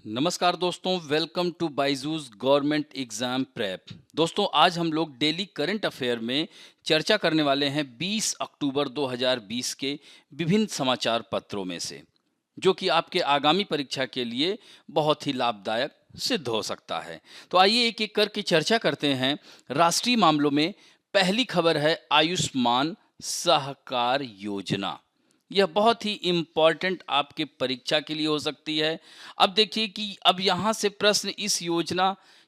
नमस्कार दोस्तों, welcome to Byju's government exam prep. दोस्तों, आज हम लोग डेली करंट अफेयर में चर्चा करने वाले हैं 20 अक्टूबर 2020 के विभिन्न समाचार पत्रों में से, जो कि आपके आगामी परीक्षा के लिए बहुत ही लाभदायक सिद्ध हो सकता है। तो आइए एक एक करके चर्चा करते हैं। राष्ट्रीय मामलों में पहली खबर है आयुष्मान सहकार योजना। यह बहुत ही इम्पॉर्टेंट आपके परीक्षा के लिए हो सकती है। अब देखिए कि अब यहाँ से प्रश्न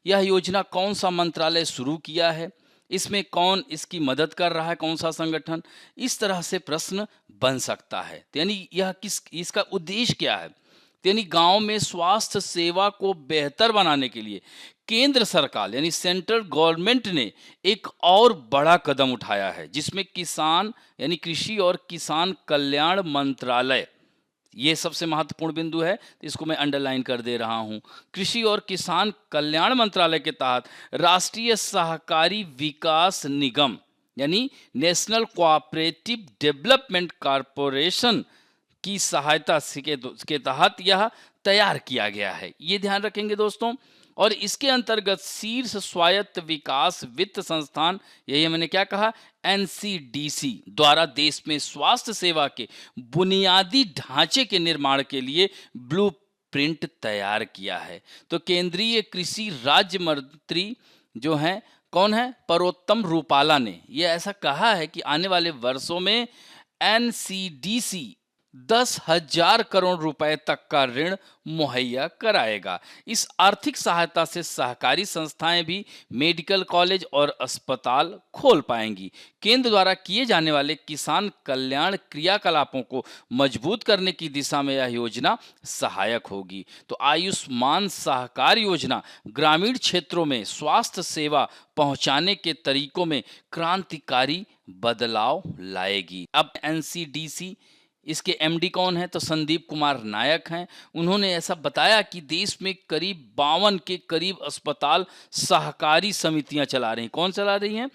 यह योजना कौन सा मंत्रालय शुरू किया है, इसमें कौन इसकी मदद कर रहा है, कौन सा संगठन, इस तरह से प्रश्न बन सकता है। तो यानी इसका उद्देश्य क्या है। तो यानी गांव में स्वास्थ्य सेवा को बेहतर बनाने के लिए केंद्र सरकार यानी सेंट्रल गवर्नमेंट ने एक और बड़ा कदम उठाया है, जिसमें किसान यानी कृषि और किसान कल्याण मंत्रालय, ये सबसे महत्वपूर्ण बिंदु है, तो इसको मैं अंडरलाइन कर दे रहा हूं। कृषि और किसान कल्याण मंत्रालय के तहत राष्ट्रीय सहकारी विकास निगम यानी नेशनल कोऑपरेटिव डेवलपमेंट कॉरपोरेशन की सहायता के तहत यह तैयार किया गया है। ये ध्यान रखेंगे दोस्तों। और इसके अंतर्गत शीर्ष स्वायत्त विकास वित्त संस्थान, यही मैंने क्या कहा, एनसीडीसी द्वारा देश में स्वास्थ्य सेवा के बुनियादी ढांचे के निर्माण के लिए ब्लू प्रिंट तैयार किया है। तो केंद्रीय कृषि राज्य मंत्री जो हैं, कौन है, परोत्तम रूपाला ने यह ऐसा कहा है कि आने वाले वर्षों में एनसीडीसी 10,000 करोड़ रुपए तक का ऋण मुहैया कराएगा। इस आर्थिक सहायता से सहकारी संस्थाएं भी मेडिकल कॉलेज और अस्पताल खोल पाएंगी। केंद्र द्वारा किए जाने वाले किसान कल्याण क्रियाकलापों को मजबूत करने की दिशा में यह योजना सहायक होगी। तो आयुष्मान सहकार योजना ग्रामीण क्षेत्रों में स्वास्थ्य सेवा पहुंचाने के तरीकों में क्रांतिकारी बदलाव लाएगी। अब एनसीडीसी, इसके एमडी कौन है, तो संदीप कुमार नायक हैं। उन्होंने ऐसा बताया कि देश में करीब 52 के करीब अस्पताल सहकारी समितियां चला रही हैं। कौन चला रही हैं,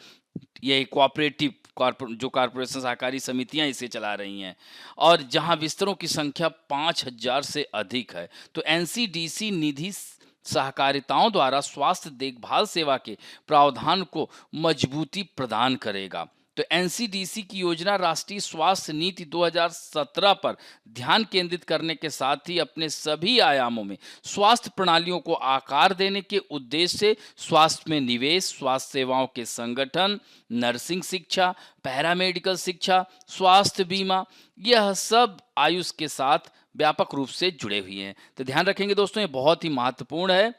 ये कॉरपोरेशन सहकारी समितियां इसे चला रही हैं, और जहां बिस्तरों की संख्या 5,000 से अधिक है। तो एनसीडीसी निधि सहकारिताओं द्वारा स्वास्थ्य देखभाल सेवा के प्रावधान को मजबूती प्रदान करेगा। तो एनसीडीसी की योजना राष्ट्रीय स्वास्थ्य नीति 2017 पर ध्यान केंद्रित करने के साथ ही अपने सभी आयामों में स्वास्थ्य प्रणालियों को आकार देने के उद्देश्य से स्वास्थ्य में निवेश, स्वास्थ्य सेवाओं के संगठन, नर्सिंग शिक्षा, पैरामेडिकल शिक्षा, स्वास्थ्य बीमा, यह सब आयुष के साथ व्यापक रूप से जुड़े हुए हैं। तो ध्यान रखेंगे दोस्तों, ये बहुत ही महत्वपूर्ण है।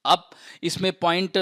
अब इसमें पॉइंट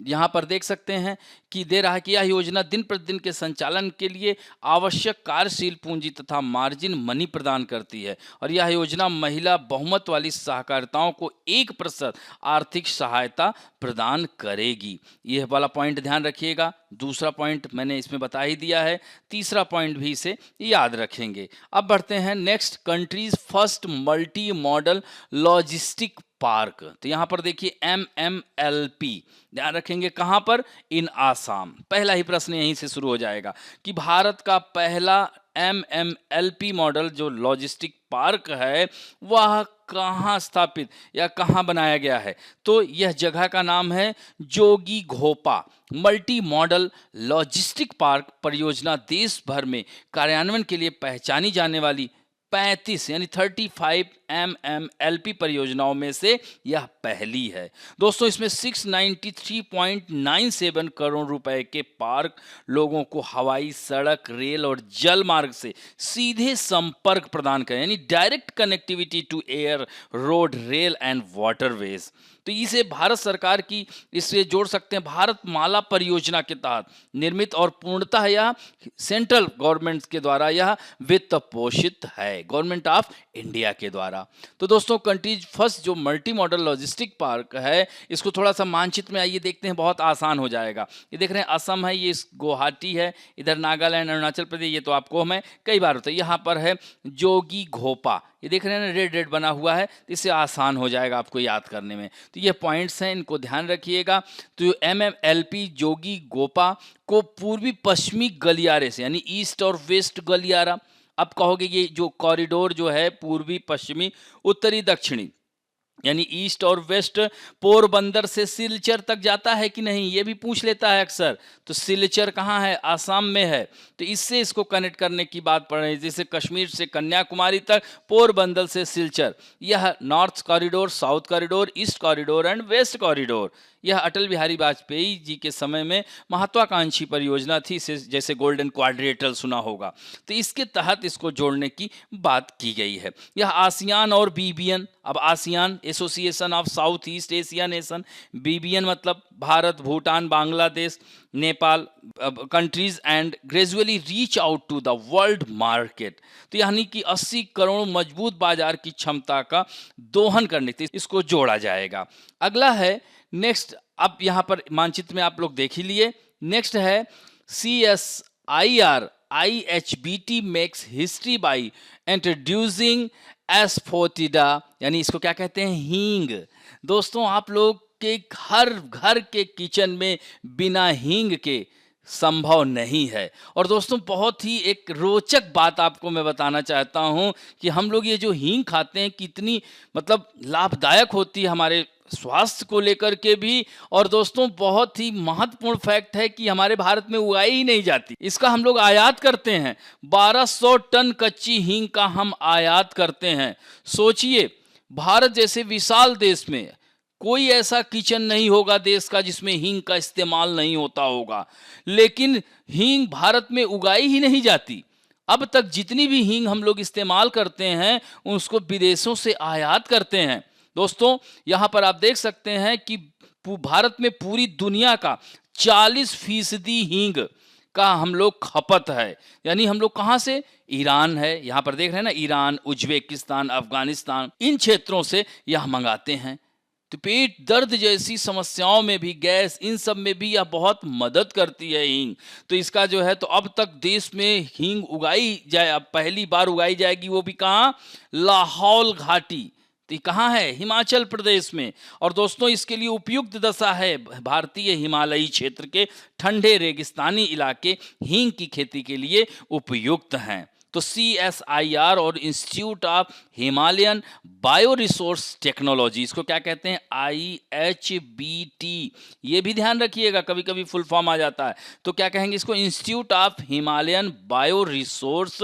यहाँ पर देख सकते हैं कि दे रहा है कि यह योजना दिन प्रतिदिन के संचालन के लिए आवश्यक कार्यशील पूंजी तथा मार्जिन मनी प्रदान करती है, और यह योजना महिला बहुमत वाली सहकारिताओं को 1% आर्थिक सहायता प्रदान करेगी। यह वाला पॉइंट ध्यान रखिएगा। दूसरा पॉइंट मैंने इसमें बता ही दिया है, तीसरा पॉइंट भी इसे याद रखेंगे। अब बढ़ते हैं next, countries first multi modal logistic park. तो यहां पर देखिए MMLP, ध्यान रखेंगे कहां पर, इन आसाम। पहला ही प्रश्न यहीं से शुरू हो जाएगा कि भारत का पहला MMLP मॉडल जो लॉजिस्टिक पार्क है वह कहां स्थापित या कहां बनाया गया है। तो यह जगह का नाम है Jogighopa. Multi modal logistic park परियोजना देश भर में कार्यान्वयन के लिए पहचानी जाने वाली 35 यानी 35 MMLP परियोजनाओं में से यह पहली है। दोस्तों, इसमें 693.97 करोड़ रुपए के पार्क लोगों को हवाई, सड़क, रेल और जल मार्ग से सीधे संपर्क प्रदान करें, यानी direct connectivity to air, road, rail and waterways. तो इसे भारत सरकार की, इससे जोड़ सकते हैं, भारत माला परियोजना के तहत निर्मित और पूर्णतः यह सेंट्रल गवर्नमेंट के द्वारा यह वित्त पोषित है, गवर्नमेंट ऑफ इंडिया के द्वारा। तो दोस्तों, कंट्रीज फर्स्ट जो मल्टी मॉडल लॉजिस्टिक पार्क है, इसको थोड़ा सा मानचित्र में आइए देखते हैं, बहुत आसान हो जाएगा। ये देख रहे हैं असम है, ये गुवाहाटी है, इधर नागालैंड, अरुणाचल प्रदेश, ये तो आपको मैं कई बार होता है। यहाँ पर है जोगी घोपा, ये देख रहे हैं ना, रेड रेड बना हुआ है, तो इससे आसान हो जाएगा आपको याद करने में। तो ये पॉइंट्स हैं, इनको ध्यान रखिएगा। तो MMLP जोगी घोपा को पूर्वी पश्चिमी गलियारे से, यानी ईस्ट और वेस्ट गलियारा, अब कहोगे ये जो कॉरिडोर जो है पूर्वी पश्चिमी उत्तरी दक्षिणी, यानी ईस्ट और वेस्ट पोरबंदर से सिलचर तक जाता है कि नहीं, ये भी पूछ लेता है अक्सर। तो सिलचर कहाँ है? आसाम में है। तो इससे इसको कनेक्ट करने की बात पड़ रही है, जैसे कश्मीर से कन्याकुमारी तक, पोरबंदर से सिलचर। यह north corridor, south corridor, east corridor and west corridor. यह अटल बिहारी वाजपेयी जी के समय में महत्वाकांक्षी परियोजना थी, इसे जैसे गोल्डन क्वाड्रिलेटरल सुना होगा। तो इसके तहत इसको जोड़ने की बात की गई है। यह आसियान और बीबीएन, अब ASEAN association of south east Asia nation, BBN मतलब Bharat, Bhutan, Bangladesh, Nepal countries and gradually reach out to the world market. तो यानी कि 80 करोड़ मजबूत बाजार की क्षमता का दोहन करने के लिए इसको जोड़ा जाएगा। अगला है नेक्स्ट, अब यहाँ पर मानचित्र में आप लोग देख ही लिए। नेक्स्ट है CSIR IHBT makes history by introducing asafoetida, यानी इसको क्या कहते हैं? हींग। दोस्तों, आप लोग के हर घर के किचन में बिना हींग के संभव नहीं है। और दोस्तों, बहुत ही एक रोचक बात आपको मैं बताना चाहता हूं कि हम लोग ये जो हींग खाते हैं कितनी मतलब लाभदायक होती है हमारे स्वास्थ्य को लेकर के भी। और दोस्तों, बहुत ही महत्वपूर्ण फैक्ट है कि हमारे भारत में उगाई ही नहीं जाती, इसका हम लोग आयात करते हैं। 1200 टन कच्ची हींग का हम आयात करते हैं। सोचिए, भारत जैसे विशाल देश में कोई ऐसा किचन नहीं होगा देश का जिसमें हींग का इस्तेमाल नहीं होता होगा, लेकिन हींग भारत में उगाई ही नहीं जाती। अब तक जितनी भी हींग हम लोग इस्तेमाल करते हैं उसको विदेशों से आयात करते हैं। दोस्तों, यहां पर आप देख सकते हैं कि भारत में पूरी दुनिया का 40% हींग का हम लोग खपत है। यानी हम लोग कहां से? ईरान है, यहां पर देख रहे हैं ना, ईरान, उज्बेकिस्तान, अफगानिस्तान, इन क्षेत्रों से यह मंगाते हैं। तो पेट दर्द जैसी समस्याओं में भी, गैस, इन सब में भी यह बहुत मदद करती है हींग। तो इसका जो है, तो अब तक देश में हींग उगाई जाए, अब पहली बार उगाई जाएगी, वो भी कहाँ? लाहौल घाटी। तो कहाँ है? हिमाचल प्रदेश में। और दोस्तों, इसके लिए उपयुक्त दशा है। भारतीय हिमालयी क्षेत्र के ठंडे रेगिस्तानी इलाके हींग की खेती के लिए उपयुक्त हैं। तो CSIR और institute of Himalayan bio resource technology, इसको क्या कहते हैं? IHBT। ये भी ध्यान रखिएगा, कभी कभी फुल फॉर्म आ जाता है। तो क्या कहेंगे इसको? Institute of Himalayan bio resource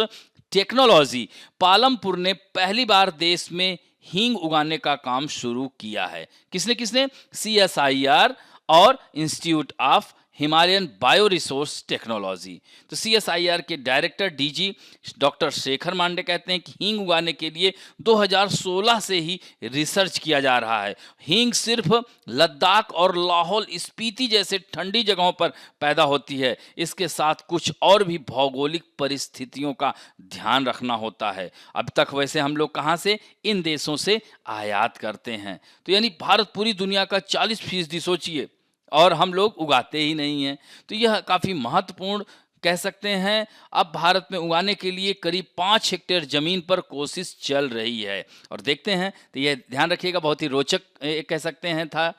technology Palampur ने पहली बार देश में हींग उगाने का काम शुरू किया है। किसने किसने? CSIR और institute of Himalayan bio resource technology. तो CSIR के director DG doctor Shekhar Mande कहते हैं कि हींग उगाने के लिए 2016 से ही रिसर्च किया जा रहा है। हींग सिर्फ लद्दाख और लाहौल स्पीति जैसे ठंडी जगहों पर पैदा होती है, इसके साथ कुछ और भी भौगोलिक परिस्थितियों का ध्यान रखना होता है। अब तक वैसे हम लोग कहाँ से? इन देशों से आयात करते हैं। तो यानी भारत पूरी दुनिया का 40% सोचिए, और हम लोग उगाते ही नहीं हैं। तो यह काफ़ी महत्वपूर्ण कह सकते हैं। अब भारत में उगाने के लिए करीब 5 हेक्टेयर जमीन पर कोशिश चल रही है, और देखते हैं। तो यह ध्यान रखिएगा, बहुत ही रोचक कह सकते हैं था।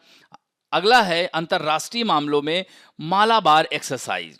अगला है अंतर्राष्ट्रीय मामलों में मालाबार एक्सरसाइज।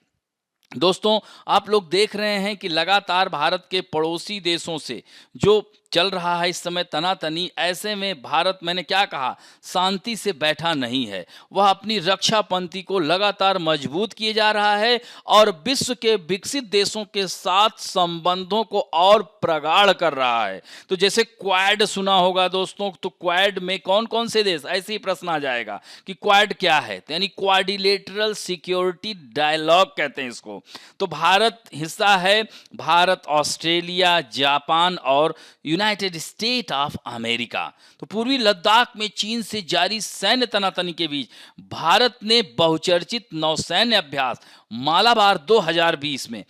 दोस्तों, आप लोग देख रहे हैं कि लगातार भारत के पड़ोसी देशों से जो चल रहा है इस समय तनातनी, ऐसे में भारत, मैंने क्या कहा, शांति से बैठा नहीं है। वह अपनी रक्षा पंक्ति को लगातार मजबूत किए जा रहा है और विश्व के विकसित देशों के साथ संबंधों को और प्रगाढ़ कर रहा है। तो जैसे क्वाड सुना होगा दोस्तों, तो क्वाड में कौन कौन से देश? ऐसे ही प्रश्न आ जाएगा कि क्वाड क्या है। तो यानी क्वाड्रिलेटरल सिक्योरिटी डायलॉग कहते हैं इसको। तो भारत हिस्सा है, भारत, ऑस्ट्रेलिया, जापान और यूनाइटेड स्टेट ऑफ अमेरिका। तो पूर्वी लद्दाख में चीन से जारी सैन्य तनातनी के बीच भारत ने बहुचर्चित नौसैन्य अभ्यास मालाबार 2020 में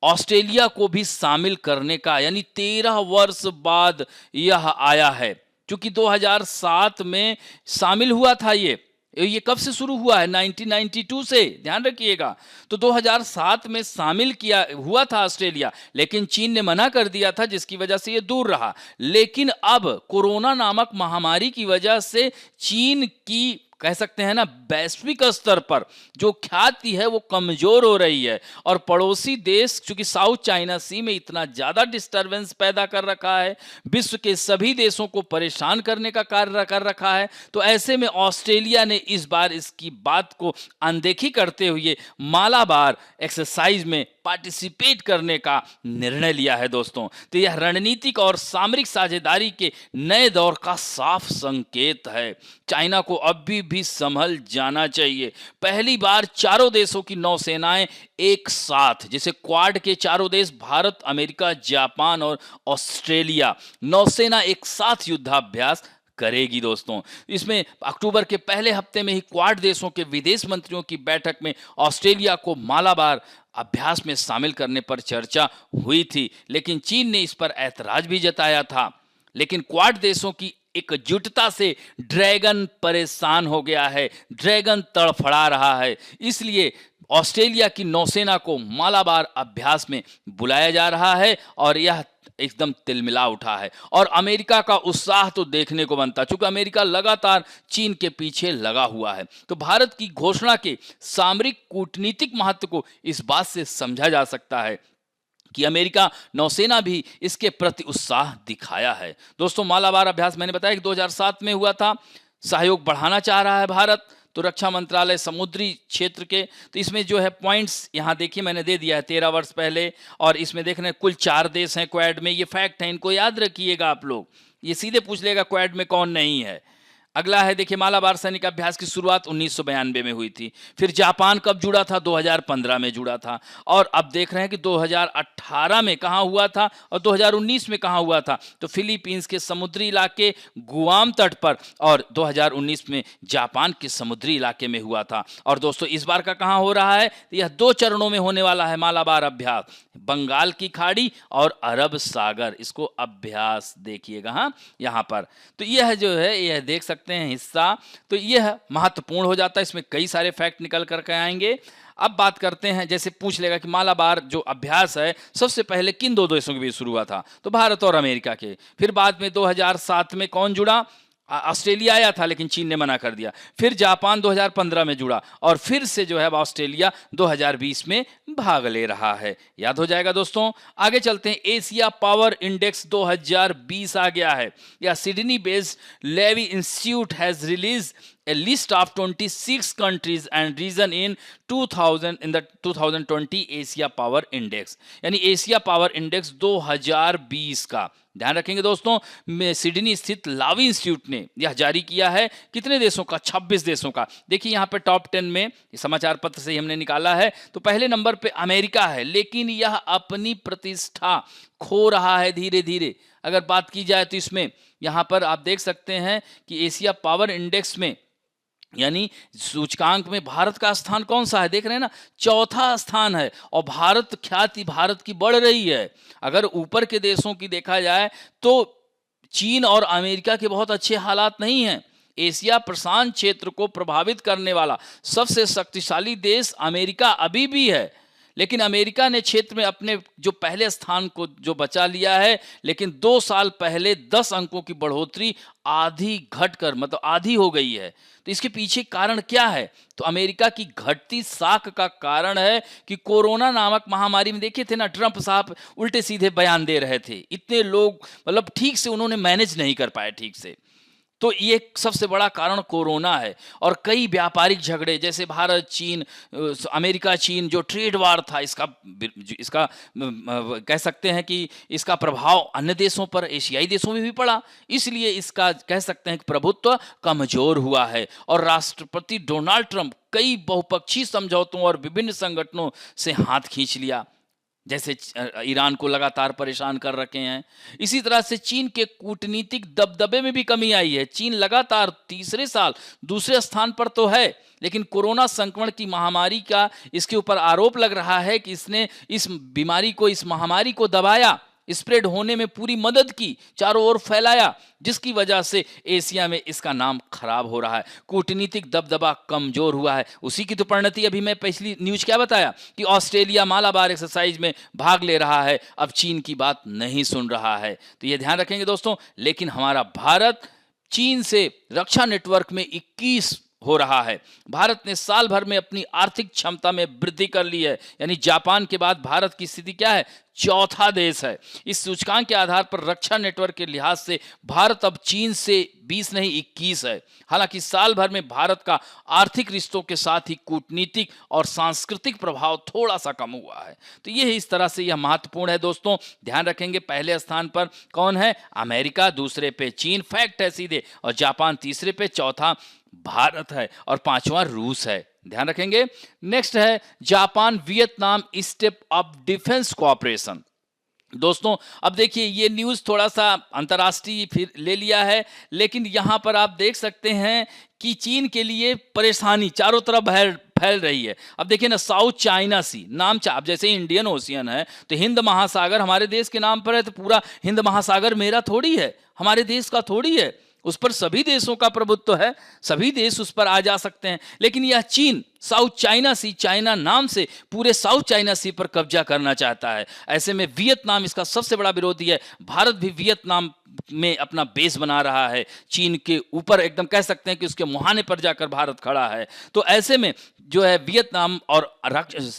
ऑस्ट्रेलिया को भी शामिल करने का, यानी 13 वर्ष बाद यह आया है। क्योंकि 2007 में शामिल हुआ था, ये कब से शुरू हुआ है? 1992 से, ध्यान रखिएगा। तो 2007 में शामिल किया हुआ था ऑस्ट्रेलिया, लेकिन चीन ने मना कर दिया था, जिसकी वजह से ये दूर रहा। लेकिन अब कोरोना नामक महामारी की वजह से चीन की कह सकते हैं ना वैश्विक स्तर पर जो ख्याति है वो कमजोर हो रही है। और पड़ोसी देश चूंकि साउथ चाइना सी में इतना ज्यादा डिस्टरबेंस पैदा कर रखा है, विश्व के सभी देशों को परेशान करने का कार्य कर रखा है, तो ऐसे में ऑस्ट्रेलिया ने इस बार इसकी बात को अनदेखी करते हुए मालाबार एक्सरसाइज में पार्टिसिपेट करने का निर्णय लिया है दोस्तों। तो यह रणनीतिक और सामरिक साझेदारी के नए दौर का साफ संकेत है। चाइना को अभी भी संभल जाना चाहिए। पहली बार चारों देशों की नौसेनाएं एक साथ, जैसे क्वाड के चारों देश भारत, अमेरिका, जापान और ऑस्ट्रेलिया, नौसेना एक साथ युद्धाभ्यास करेगी दोस्तों। इसमें अक्टूबर के पहले हफ्ते में ही क्वाड देशों के विदेश मंत्रियों की बैठक में ऑस्ट्रेलिया को मालाबार अभ्यास में शामिल करने पर चर्चा हुई थी, लेकिन चीन ने इस पर ऐतराज भी जताया था। लेकिन क्वाड देशों की एकजुटता से ड्रैगन परेशान हो गया है, ड्रैगन तड़फड़ा रहा है, इसलिए ऑस्ट्रेलिया की नौसेना को मालाबार अभ्यास में बुलाया जा रहा है और यह एकदम तिलमिला उठा है। और अमेरिका का उत्साह तो देखने को बनता, चूंकि अमेरिका लगातार चीन के पीछे लगा हुआ है। तो भारत की घोषणा के सामरिक कूटनीतिक महत्व को इस बात से समझा जा सकता है कि अमेरिका नौसेना भी इसके प्रति उत्साह दिखाया है। दोस्तों, मालाबार अभ्यास मैंने बताया कि 2007 में हुआ था। सहयोग बढ़ाना चाह रहा है भारत, तो रक्षा मंत्रालय समुद्री क्षेत्र के, तो इसमें जो है पॉइंट्स यहाँ देखिए मैंने दे दिया है 13 वर्ष पहले। और इसमें देख रहे हैं कुल 4 देश हैं क्वाड में, ये फैक्ट है, इनको याद रखिएगा आप लोग। ये सीधे पूछ लेगा क्वाड में कौन नहीं है। अगला है देखिए, मालाबार सैनिक अभ्यास की शुरुआत 1992 में हुई थी। फिर जापान कब जुड़ा था? 2015 में जुड़ा था। और अब देख रहे हैं कि 2018 में कहाँ हुआ था और 2019 में कहाँ हुआ था। तो फिलीपींस के समुद्री इलाके गुआम तट पर, और 2019 में जापान के समुद्री इलाके में हुआ था। और दोस्तों, इस बार का कहाँ हो रहा है? यह 2 चरणों में होने वाला है मालाबार अभ्यास, बंगाल की खाड़ी और अरब सागर। इसको अभ्यास देखिएगा हाँ यहाँ पर। तो यह जो है यह देख सकते हैं हिस्सा, तो यह महत्वपूर्ण हो जाता है। इसमें कई सारे फैक्ट निकल करके आएंगे। अब बात करते हैं, जैसे पूछ लेगा कि मालाबार जो अभ्यास है सबसे पहले किन 2 देशों के बीच शुरू हुआ था? तो भारत और अमेरिका के। फिर बाद में 2007 में कौन जुड़ा? ऑस्ट्रेलिया आया था, लेकिन चीन ने मना कर दिया। फिर जापान 2015 में जुड़ा और फिर से जो है ऑस्ट्रेलिया 2020 में भाग ले रहा है। याद हो जाएगा दोस्तों। आगे चलते हैं, एशिया पावर इंडेक्स 2020 आ गया है। या Sydney based Lowy Institute has release a list of 26 countries and region in 2020 Asia power index, यानी एशिया पावर इंडेक्स 2020 का। ध्यान रखेंगे दोस्तों, सिडनी स्थित लावी इंस्टीट्यूट ने यह जारी किया है। कितने देशों का? 26 देशों का। देखिए यहाँ पे टॉप 10 में, समाचार पत्र से ही हमने निकाला है, तो पहले नंबर पे अमेरिका है, लेकिन यह अपनी प्रतिष्ठा खो रहा है धीरे धीरे। अगर बात की जाए तो इसमें यहाँ पर आप देख सकते हैं कि एशिया पावर इंडेक्स में, यानी सूचकांक में भारत का स्थान कौन सा है? देख रहे हैं ना, 4था स्थान है। और भारत, ख्याति भारत की बढ़ रही है। अगर ऊपर के देशों की देखा जाए तो चीन और अमेरिका के बहुत अच्छे हालात नहीं हैं। एशिया प्रशांत क्षेत्र को प्रभावित करने वाला सबसे शक्तिशाली देश अमेरिका अभी भी है, लेकिन अमेरिका ने क्षेत्र में अपने जो पहले स्थान को जो बचा लिया है, लेकिन 2 साल पहले 10 अंकों की बढ़ोतरी आधी घटकर मतलब आधी हो गई है। तो इसके पीछे कारण क्या है? तो अमेरिका की घटती साख का कारण है कि कोरोना नामक महामारी में देखे थे ना, ट्रंप साहब उल्टे सीधे बयान दे रहे थे, इतने लोग मतलब ठीक से उन्होंने मैनेज नहीं कर पाए ठीक से। तो ये सबसे बड़ा कारण कोरोना है। और कई व्यापारिक झगड़े, जैसे भारत चीन, अमेरिका चीन जो ट्रेड वार था, इसका कह सकते हैं कि इसका प्रभाव अन्य देशों पर, एशियाई देशों में भी पड़ा। इसलिए इसका कह सकते हैं कि प्रभुत्व कमजोर हुआ है। और राष्ट्रपति डोनाल्ड ट्रंप कई बहुपक्षीय समझौतों और विभिन्न संगठनों से हाथ खींच लिया, जैसे ईरान को लगातार परेशान कर रखे हैं। इसी तरह से चीन के कूटनीतिक दबदबे में भी कमी आई है। चीन लगातार तीसरे साल दूसरे स्थान पर तो है, लेकिन कोरोना संक्रमण की महामारी का इसके ऊपर आरोप लग रहा है कि इसने इस महामारी को दबाया, स्प्रेड होने में पूरी मदद की, चारों ओर फैलाया, जिसकी वजह से एशिया में इसका नाम खराब हो रहा है। कूटनीतिक दबदबा कमजोर हुआ है। उसी की तो परिणति अभी मैं पिछली न्यूज क्या बताया कि ऑस्ट्रेलिया मालाबार एक्सरसाइज में भाग ले रहा है, अब चीन की बात नहीं सुन रहा है। तो ये ध्यान रखेंगे दोस्तों। लेकिन हमारा भारत चीन से रक्षा नेटवर्क में 21 हो रहा है। भारत ने साल भर में अपनी आर्थिक क्षमता में वृद्धि कर ली है, यानी जापान के बाद भारत की स्थिति क्या है, चौथा देश है। इस सूचकांक के आधार पर रक्षा नेटवर्क के लिहाज से भारत अब चीन से 20 नहीं 21 है। हालांकि साल भर में भारत का आर्थिक रिश्तों के साथ ही कूटनीतिक और सांस्कृतिक प्रभाव थोड़ा सा कम हुआ है। तो ये इस तरह से यह महत्वपूर्ण है दोस्तों, ध्यान रखेंगे। पहले स्थान पर कौन है, अमेरिका, दूसरे पे चीन, फैक्ट है सीधे, और जापान तीसरे पे, चौथा भारत है और पांचवा रूस है, ध्यान रखेंगे। नेक्स्ट है Japan Vietnam step up defence cooperation. दोस्तों अब देखिए ये न्यूज़ थोड़ा सा अंतर्राष्ट्रीय फिर ले लिया है, लेकिन यहां पर आप देख सकते हैं कि चीन के लिए परेशानी चारों तरफ फैल रही है। अब देखिए ना, साउथ चाइना सी नाम, अब जैसे इंडियन ओशियन है तो हिंद महासागर हमारे देश के नाम पर है, तो पूरा हिंद महासागर मेरा थोड़ी है, हमारे देश का थोड़ी है, उस पर सभी देशों का प्रभुत्व है, सभी देश उस पर आ जा सकते हैं। लेकिन यह चीन साउथ चाइना सी, चाइना नाम से पूरे साउथ चाइना सी पर कब्जा करना चाहता है। ऐसे में वियतनाम इसका सबसे बड़ा विरोधी है। भारत भी वियतनाम में अपना बेस बना रहा है, चीन के ऊपर एकदम कह सकते हैं कि उसके मुहाने पर जाकर भारत खड़ा है। तो ऐसे में जो है वियतनाम और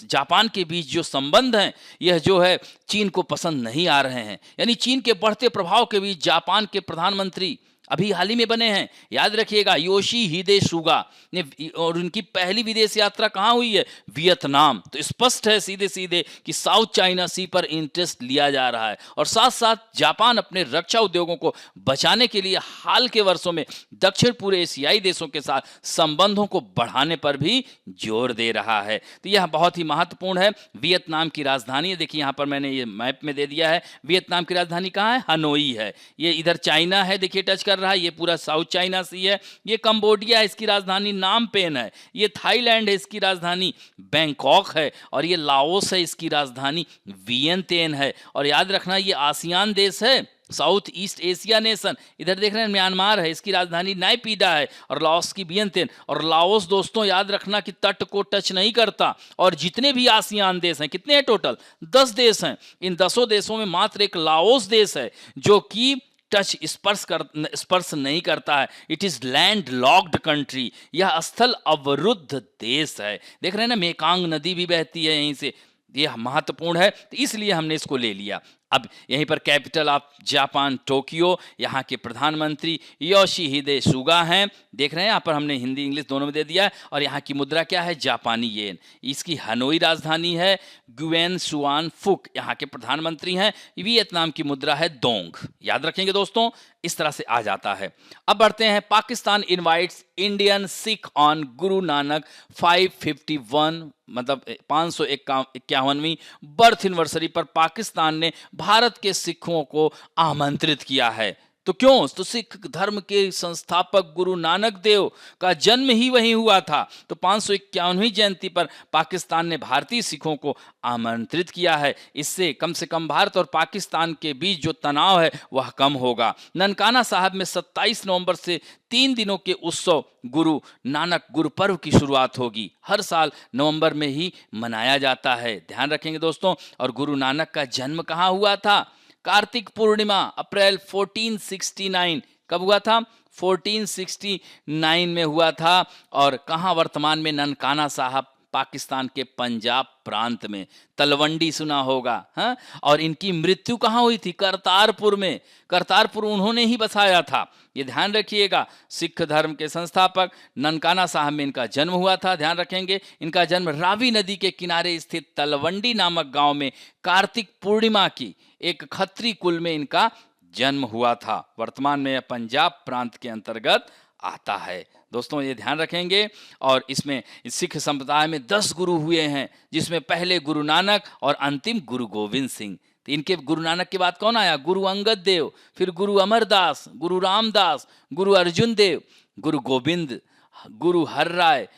जापान के बीच जो संबंध हैं, यह जो है चीन को पसंद नहीं आ रहे हैं। यानी चीन के बढ़ते प्रभाव के बीच जापान के प्रधानमंत्री अभी हाल ही में बने हैं, याद रखिएगा, योशिहिदे सुगा ने, और उनकी पहली विदेश यात्रा कहाँ हुई है, वियतनाम। तो स्पष्ट है सीधे सीधे कि साउथ चाइना सी पर इंटरेस्ट लिया जा रहा है। और साथ साथ जापान अपने रक्षा उद्योगों को बचाने के लिए हाल के वर्षों में दक्षिण पूर्व एशियाई देशों के साथ संबंधों को बढ़ाने पर भी जोर दे रहा है। तो यह बहुत ही महत्वपूर्ण है। वियतनाम की राजधानी है, देखिए यहाँ पर मैंने ये मैप में दे दिया है, वियतनाम की राजधानी कहाँ है, हनोई है। ये इधर चाइना है, देखिए टच कर रहा है, ये पूरा साउथ चाइना सी है। ये कंबोडिया है, इसकी राजधानी नामपेन है। ये थाईलैंड है, इसकी राजधानी बैंकॉक है। और ये लाओस है, इसकी राजधानी वियंतियन है। और याद रखना ये आसियान देश है, साउथ ईस्ट एशिया नेशन। इधर देख रहे हैं म्यांमार है, इसकी राजधानी नायपीडा है, और लाओस की वियंतियन। और लाओस दोस्तों याद रखना कि तट को टच नहीं करता। और जितने भी आसियान देश हैं, कितने हैं टोटल, 10 देश हैं। इन 10 देशों में मात्र एक लाओस देश है जो कि टच स्पर्श नहीं करता है। It is land locked country, यह स्थल अवरुद्ध देश है। देख रहे हैं ना, मेकांग नदी भी बहती है यहीं से, यह महत्वपूर्ण है, तो इसलिए हमने इसको ले लिया। अब यहीं पर कैपिटल ऑफ जापान टोक्यो, यहाँ के प्रधानमंत्री योशिहिदे सुगा हैं। देख रहे हैं यहाँ पर हमने हिंदी इंग्लिश दोनों में दे दिया है। और यहाँ की मुद्रा क्या है, जापानी येन। इसकी हनोई राजधानी है, गुएन सुआन फुक यहाँ के प्रधानमंत्री हैं। वियतनाम की मुद्रा है दोंग, याद रखेंगे दोस्तों, इस तरह से आ जाता है। अब बढ़ते हैं, Pakistan invites Indian Sikh on Guru Nanak 551 मतलब 551वीं बर्थ एनिवर्सरी पर पाकिस्तान ने भारत के सिखों को आमंत्रित किया है। तो क्यों, तो सिख धर्म के संस्थापक गुरु नानक देव का जन्म ही वहीं हुआ था। तो 551वीं जयंती पर पाकिस्तान ने भारतीय सिखों को आमंत्रित किया है। इससे कम से कम भारत और पाकिस्तान के बीच जो तनाव है वह कम होगा। ननकाना साहब में 27 नवंबर से 3 दिनों के उत्सव गुरु नानक गुरुपर्व की शुरुआत होगी। हर साल नवंबर में ही मनाया जाता है, ध्यान रखेंगे दोस्तों। और गुरु नानक का जन्म कहाँ हुआ था, कार्तिक पूर्णिमा अप्रैल 1469, कब हुआ था, 1469 में हुआ था। और कहाँ, वर्तमान में ननकाना साहब पाकिस्तान के पंजाब प्रांत में, तलवंडी सुना होगा, हाँ। और इनकी मृत्यु कहाँ हुई थी, करतारपुर में। करतारपुर उन्होंने ही बसाया था, ये ध्यान रखिएगा। सिख धर्म के संस्थापक ननकाना साहब में इनका जन्म हुआ था, ध्यान रखेंगे। इनका जन्म रावी नदी के किनारे स्थित तलवंडी नामक गांव में कार्तिक पूर्णिमा की एक खत्री कुल में इनका जन्म हुआ था। वर्तमान में यह पंजाब प्रांत के अंतर्गत आता है दोस्तों, ये ध्यान रखेंगे। और इसमें सिख संप्रदाय में 10 गुरु हुए हैं, जिसमें पहले गुरु नानक और अंतिम गुरु गोविंद सिंह। तो इनके गुरु नानक के बाद कौन आया, गुरु अंगद देव, फिर गुरु अमरदास, गुरु रामदास, गुरु अर्जुन देव, गुरु गोविंद, गुरु हर राय,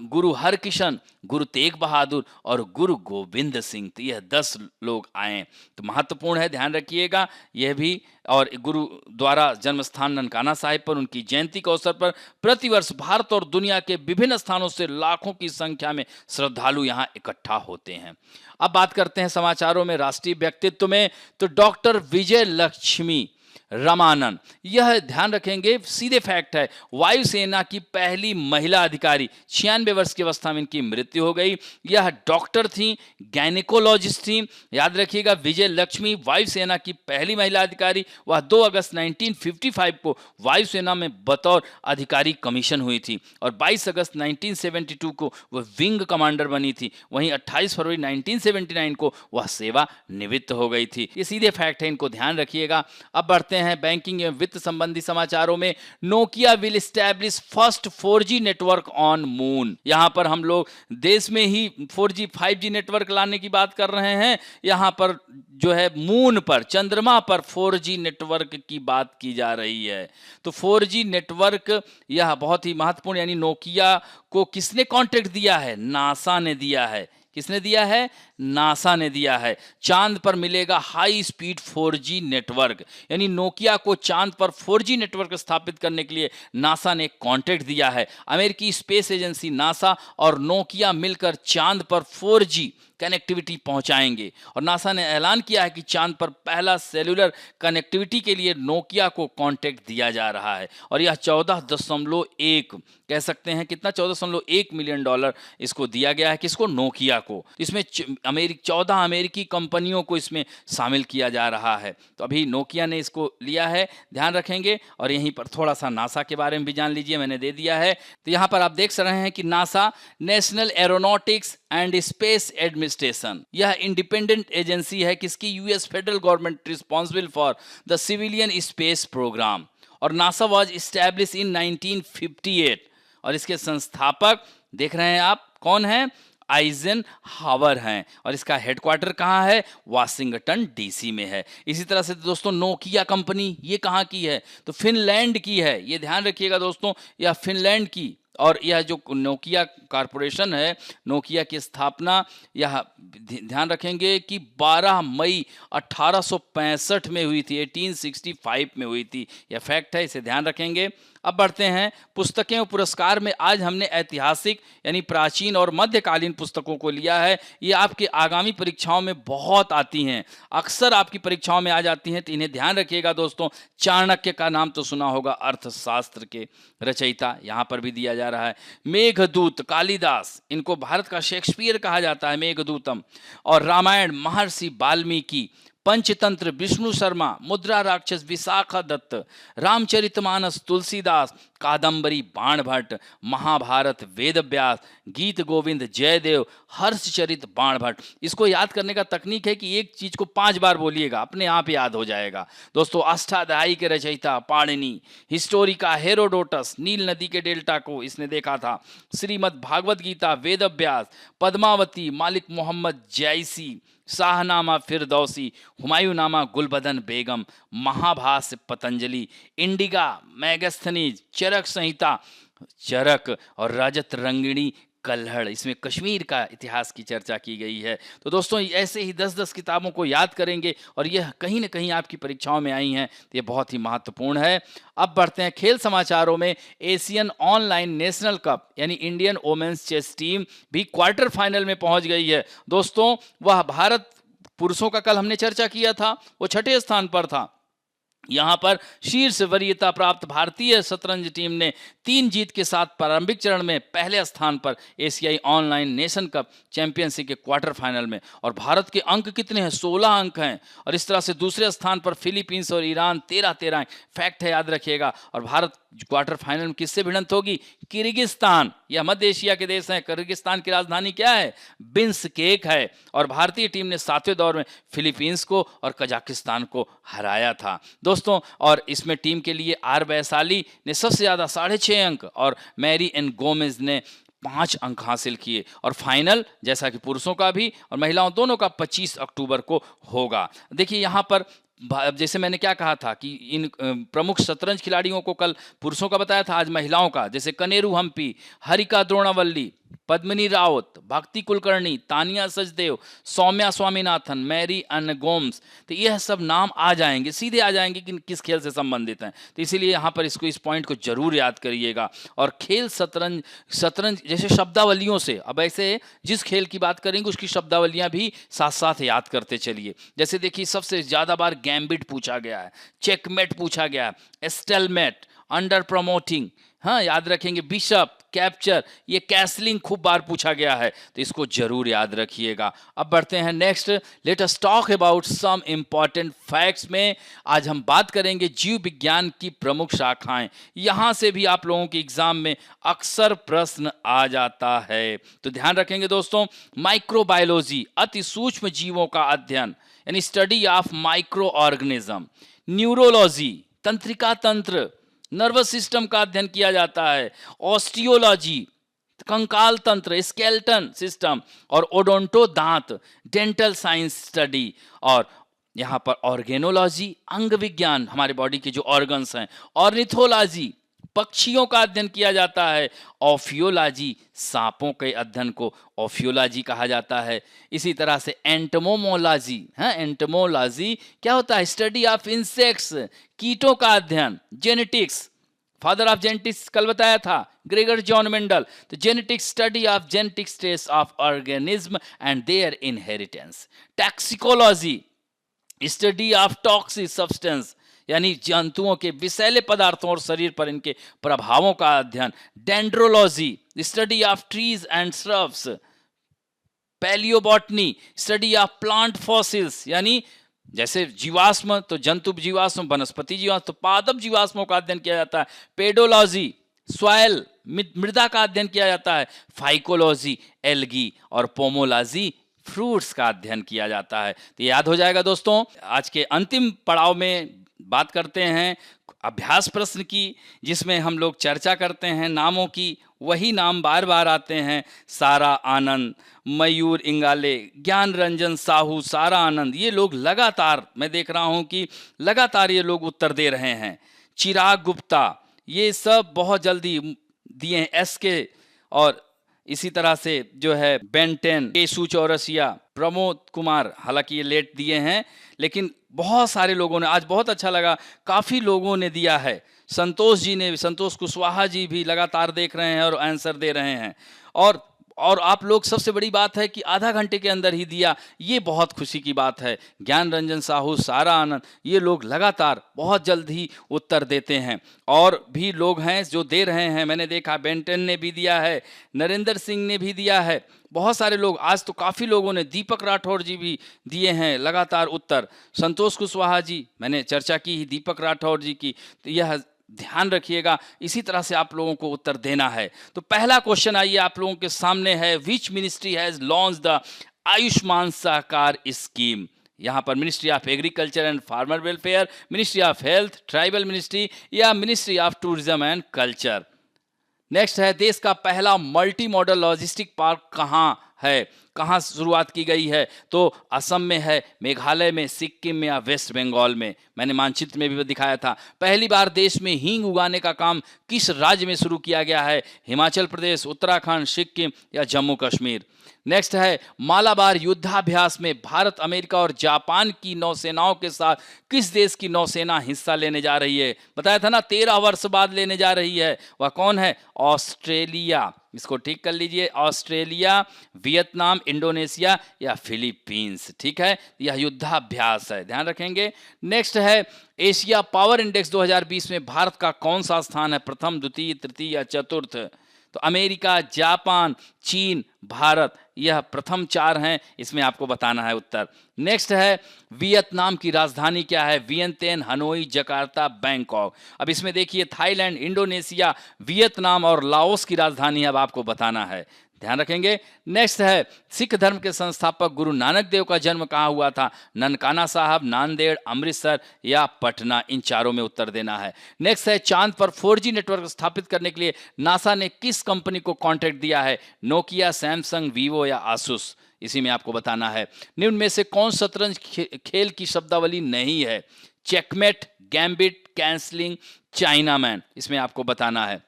गुरु हरकिशन, गुरु तेग बहादुर और गुरु गोविंद सिंह। तो यह 10 लोग आए, तो महत्वपूर्ण है, ध्यान रखिएगा यह भी। और गुरु द्वारा जन्म स्थान ननकाना साहिब पर उनकी जयंती के अवसर पर प्रतिवर्ष भारत और दुनिया के विभिन्न स्थानों से लाखों की संख्या में श्रद्धालु यहाँ इकट्ठा होते हैं। अब बात करते हैं समाचारों में राष्ट्रीय व्यक्तित्व में। तो डॉक्टर विजय लक्ष्मी रमानन। यह ध्यान रखेंगे, सीधे फैक्ट है, वायुसेना की पहली महिला अधिकारी, 96 वर्ष की अवस्था में इनकी मृत्यु हो गई। यह डॉक्टर थी, गायनेकोलॉजिस्ट थी। याद रखिएगा, विजय लक्ष्मी वायुसेना की पहली महिला अधिकारी। वह 2 अगस्त 1955 को वायुसेना में बतौर अधिकारी कमीशन हुई थी और 22 अगस्त 1972 को वह विंग कमांडर बनी थी। वहीं 28 फरवरी 1979 को वह सेवा निवृत्त हो गई थी। ये सीधे फैक्ट है, इनको ध्यान रखिएगा। अब बढ़ते हैं बैंकिंग एवं वित्त संबंधी समाचारों में। Nokia will establish first 4G network on moon. यहां पर हम लोग देश में ही 4G 5G नेटवर्क लाने की बात कर रहे हैं। यहां पर जो है मून पर, चंद्रमा पर 4G नेटवर्क की बात की जा रही है। तो 4G नेटवर्क यह बहुत ही महत्वपूर्ण, यानी नोकिया को किसने कॉन्ट्रैक्ट दिया है? नासा ने दिया है। किसने दिया है? नासा ने दिया है। चांद पर मिलेगा हाई स्पीड 4G नेटवर्क, यानी नोकिया को चांद पर 4G नेटवर्क स्थापित करने के लिए नासा ने कॉन्ट्रैक्ट दिया है। अमेरिकी स्पेस एजेंसी नासा और नोकिया मिलकर चांद पर 4G कनेक्टिविटी पहुंचाएंगे और नासा ने ऐलान किया है कि चांद पर पहला सेलुलर कनेक्टिविटी के लिए नोकिया को कॉन्ट्रैक्ट दिया जा रहा है और यह 14.1 कह सकते हैं, कितना, $14.1 मिलियन इसको दिया गया है। किसको? नोकिया को। इसमें 14 अमेरिकी कंपनियों को इसमें शामिल किया जा रहा है। तो अभी नोकिया ने इसको लिया है, ध्यान रखेंगे। और यहीं पर थोड़ा सा नासा के बारे में भी जान लीजिए, मैंने दे दिया है। तो यहाँ पर आप देख रहे हैं कि NASA, National Aeronautics and Space Administration, यह इंडिपेंडेंट एजेंसी है किसकी? US federal government responsible for the civilian space program. और नासा वॉज इस्टेब्लिश इन 1958 और इसके संस्थापक देख रहे हैं आप कौन हैं? आइजनहावर हैं। और इसका हेडक्वार्टर कहाँ है? वाशिंगटन डीसी में है। इसी तरह से दोस्तों नोकिया कंपनी ये कहाँ की है? तो फिनलैंड की है। ये ध्यान रखिएगा दोस्तों, यह फिनलैंड की। और यह जो नोकिया कॉरपोरेशन है, नोकिया की स्थापना यह ध्यान रखेंगे कि 12 मई 1865 में हुई थी, 1865 में हुई थी। यह फैक्ट है, इसे ध्यान रखेंगे। अब बढ़ते हैं पुस्तकें और पुरस्कार में। आज हमने ऐतिहासिक यानी प्राचीन और मध्यकालीन पुस्तकों को लिया है। ये आपके आगामी परीक्षाओं में बहुत आती हैं, अक्सर आपकी परीक्षाओं में आ जाती हैं, तो इन्हें ध्यान रखिएगा दोस्तों। चाणक्य का नाम तो सुना होगा, अर्थशास्त्र के रचयिता, यहाँ पर भी दिया जा रहा है। मेघदूत कालिदास, इनको भारत का शेक्सपियर कहा जाता है, मेघदूतम। और रामायण महर्षि वाल्मीकि, पंचतंत्र विष्णु शर्मा, मुद्रा राक्षस विशाखा दत्त, रामचरितमानस तुलसीदास, कादंबरी बाणभट्ट, महाभारत वेदव्यास, गीत गोविंद जयदेव, हर्षचरित बाणभट्ट। इसको याद करने का तकनीक है कि एक चीज को 5 बार बोलिएगा, अपने आप याद हो जाएगा। दोस्तों अष्टाध्यायी के रचयिता पाणिनि, हिस्टोरिका हेरोडोटस, नील नदी के डेल्टा को इसने देखा था। श्रीमद् भागवत गीता वेदव्यास, पद्मावती मालिक मोहम्मद जैसी, शाहनामा फिरदौसी, हुमायूंनामा गुलबदन बेगम, महाभाष्य पतंजलि, इंडिगा मैगस्थनीज, चरक संहिता चरक और रजत रंगिणी कल्हड़, इसमें कश्मीर का इतिहास की चर्चा की गई है। तो दोस्तों ऐसे ही 10-10 किताबों को याद करेंगे और यह कहीं ना कहीं आपकी परीक्षाओं में आई हैं, तो ये बहुत ही महत्वपूर्ण है। अब बढ़ते हैं खेल समाचारों में। एशियन ऑनलाइन नेशनल कप यानी इंडियन वोमेन्स चेस टीम भी क्वार्टर फाइनल में पहुंच गई है। दोस्तों वह भारत, पुरुषों का कल हमने चर्चा किया था, वो 6ठे स्थान पर था। यहां पर शीर्ष वरीयता प्राप्त भारतीय शतरंज टीम ने 3 जीत के साथ प्रारंभिक चरण में पहले स्थान पर एशियाई ऑनलाइन नेशन कप चैंपियनशिप के क्वार्टर फाइनल में। और भारत के अंक कितने हैं? 16 अंक हैं। और इस तरह से दूसरे स्थान पर फिलीपींस और ईरान 13-13 फैक्ट है, याद रखिएगा। और भारत क्वार्टर फाइनल में किससे भिड़ंत होगी? किर्गिस्तान, यह मध्य एशिया के देश हैं। किर्गिस्तान की राजधानी क्या है? बिश्केक है। और भारतीय टीम ने 7वें दौर में फिलीपींस को और कजाकिस्तान को हराया था दोस्तों। और इसमें टीम के लिए आर वैशाली ने सबसे ज्यादा 6.5 अंक और मैरी एन गोमेज ने 5 अंक हासिल किए। और फाइनल जैसा कि पुरुषों का भी और महिलाओं दोनों का 25 अक्टूबर को होगा। देखिए यहाँ पर जैसे मैंने क्या कहा था कि इन प्रमुख शतरंज खिलाड़ियों को कल पुरुषों का बताया था, आज महिलाओं का, जैसे कनेरू हम्पी, हरिका द्रोणावल्ली, पद्मिनी राउत, भक्ति कुलकर्णी, तानिया सचदेव, सौम्या स्वामीनाथन, मैरी अन गोम्स। तो यह सब नाम आ जाएंगे, सीधे आ जाएंगे कि किस खेल से संबंधित हैं। तो इसीलिए यहाँ पर इस पॉइंट को जरूर याद करिएगा। और खेल शतरंज, शतरंज जैसे शब्दावलियों से, अब ऐसे जिस खेल की बात करेंगे उसकी शब्दावलियां भी साथ साथ याद करते चलिए। जैसे देखिए सबसे ज्यादा बार गैम्बिट पूछा गया है, चेकमेट पूछा गया है, स्टेलमेट, अंडर प्रमोटिंग, हाँ याद रखेंगे, बिशप, कैप्चर, ये कैसलिंग खूब बार पूछा गया है, तो इसको जरूर याद रखिएगा। अब बढ़ते हैं next, let us talk about some important facts में आज हम बात करेंगे जीव विज्ञान की प्रमुख शाखाएं। यहां से भी आप लोगों के एग्जाम में अक्सर प्रश्न आ जाता है, तो ध्यान रखेंगे दोस्तों। माइक्रोबायोलॉजी, अति सूक्ष्म जीवों का अध्ययन, यानी study of micro organism. Neurology, तंत्रिका तंत्र, नर्वस सिस्टम का अध्ययन किया जाता है। ऑस्टियोलॉजी, कंकाल तंत्र, स्केलेटन सिस्टम। और ओडोंटो, दांत, डेंटल साइंस स्टडी। और यहाँ पर ऑर्गेनोलॉजी, अंग विज्ञान, हमारे बॉडी के जो ऑर्गन्स हैं। ऑर्निथोलॉजी, पक्षियों का अध्ययन किया जाता है। ऑफियोलॉजी, सांपों के अध्ययन को ऑफियोलॉजी कहा जाता है। इसी तरह से एंटमोमोलॉजी, हाँ एंटमोलॉजी क्या होता है, स्टडी ऑफ इंसेक्ट्स, कीटों का अध्ययन। जेनेटिक्स, फादर ऑफ जेनेटिक्स कल बताया था, ग्रेगर जॉन मेंडल। तो genetics, study of genetic states of organism and their inheritance. Toxicology, study of toxic substance, यानी जंतुओं के विषैले पदार्थों और शरीर पर इनके प्रभावों का अध्ययन। Dendrology, study of trees and shrubs. Palaeobotany, study of plant fossils, यानी जैसे जीवाश्म तो जंतु जीवाश्म, वनस्पति जीवाश्म, तो पादप जीवाश्मों का अध्ययन किया जाता है। पेडोलॉजी, सॉइल, मृदा का अध्ययन किया जाता है। Phycology, algae. और पोमोलॉजी, फ्रूट्स का अध्ययन किया जाता है। तो याद हो जाएगा दोस्तों। आज के अंतिम पड़ाव में बात करते हैं अभ्यास प्रश्न की, जिसमें हम लोग चर्चा करते हैं नामों की। वही नाम बार बार आते हैं, सारा आनंद, मयूर इंगाले, ज्ञान रंजन साहू, सारा आनंद। ये लोग लगातार, मैं देख रहा हूं कि लगातार ये लोग उत्तर दे रहे हैं। चिराग गुप्ता, ये सब बहुत जल्दी दिए हैं, एस के। और इसी तरह से जो है बेंटेन, केशु चौरसिया, प्रमोद कुमार, हालांकि ये लेट दिए हैं, लेकिन बहुत सारे लोगों ने, आज बहुत अच्छा लगा, काफ़ी लोगों ने दिया है। संतोष जी ने, संतोष कुशवाहा जी भी लगातार देख रहे हैं और आंसर दे रहे हैं। और आप लोग, सबसे बड़ी बात है कि आधा घंटे के अंदर ही दिया, ये बहुत खुशी की बात है। ज्ञान रंजन साहू, सारा आनंद, ये लोग लगातार बहुत जल्द ही उत्तर देते हैं। और भी लोग हैं जो दे रहे हैं, मैंने देखा बेंटन ने भी दिया है, नरेंद्र सिंह ने भी दिया है, बहुत सारे लोग, आज तो काफ़ी लोगों ने, दीपक राठौर जी भी दिए हैं लगातार उत्तर। संतोष कुशवाहा जी, मैंने चर्चा की ही दीपक राठौर जी की, तो यह ध्यान रखिएगा, इसी तरह से आप लोगों को उत्तर देना है। तो पहला क्वेश्चन आइए आप लोगों के सामने है, which ministry has launch the Ayushman Sahakar scheme. यहाँ पर ministry of agriculture and farmer welfare, ministry of health, tribal ministry, या ministry of tourism and culture. Next है, देश का पहला मल्टी मॉडल लॉजिस्टिक पार्क कहाँ है, कहाँ शुरुआत की गई है? तो असम में है, मेघालय में, सिक्किम में, या वेस्ट बंगाल में। मैंने मानचित्र में भी दिखाया था। पहली बार देश में हींग उगाने का काम किस राज्य में शुरू किया गया है? हिमाचल प्रदेश, उत्तराखंड, सिक्किम, या जम्मू कश्मीर। नेक्स्ट है, मालाबार युद्धाभ्यास में भारत, अमेरिका और जापान की नौसेनाओं के साथ किस देश की नौसेना हिस्सा लेने जा रही है? बताया था ना, 13 वर्ष बाद लेने जा रही है। वह कौन है? ऑस्ट्रेलिया। इसको ठीक कर लीजिए, ऑस्ट्रेलिया, वियतनाम, इंडोनेशिया, या फिलीपींस। ठीक है, यह युद्धाभ्यास है, ध्यान रखेंगे। नेक्स्ट है, एशिया पावर इंडेक्स 2020 में भारत का कौन सा स्थान है? प्रथम, द्वितीय, तृतीय, या चतुर्थ? तो अमेरिका, जापान, चीन, भारत, यह प्रथम 4 हैं, इसमें आपको बताना है उत्तर। नेक्स्ट है, वियतनाम की राजधानी क्या है? वियंतियन, हनोई, जकार्ता, बैंकॉक। अब इसमें देखिए, थाईलैंड, इंडोनेशिया, वियतनाम और लाओस की राजधानी अब आपको बताना है, ध्यान रखेंगे। नेक्स्ट है, सिख धर्म के संस्थापक गुरु नानक देव का जन्म कहाँ हुआ था? ननकाना साहब, नांदेड़, अमृतसर, या पटना। इन चारों में उत्तर देना है। नेक्स्ट है, चांद पर 4G नेटवर्क स्थापित करने के लिए नासा ने किस कंपनी को कॉन्ट्रैक्ट दिया है? नोकिया, सैमसंग, वीवो, या आसूस। इसी में आपको बताना है। निम्न में से कौन शतरंज खेल की शब्दावली नहीं है? Checkmate, gambit, cancelling, chinaman. इसमें आपको बताना है।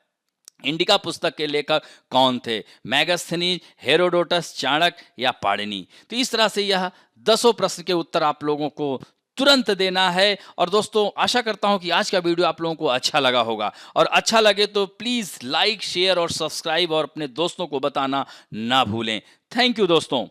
इंडिका पुस्तक के लेखक कौन थे? मैगस्थनीज, हेरोडोटस, चाणक्य या पाणिनि? तो इस तरह से यह 10 प्रश्न के उत्तर आप लोगों को तुरंत देना है। और दोस्तों, आशा करता हूं कि आज का वीडियो आप लोगों को अच्छा लगा होगा, और अच्छा लगे तो प्लीज लाइक, शेयर और सब्सक्राइब और अपने दोस्तों को बताना ना भूलें। थैंक यू दोस्तों।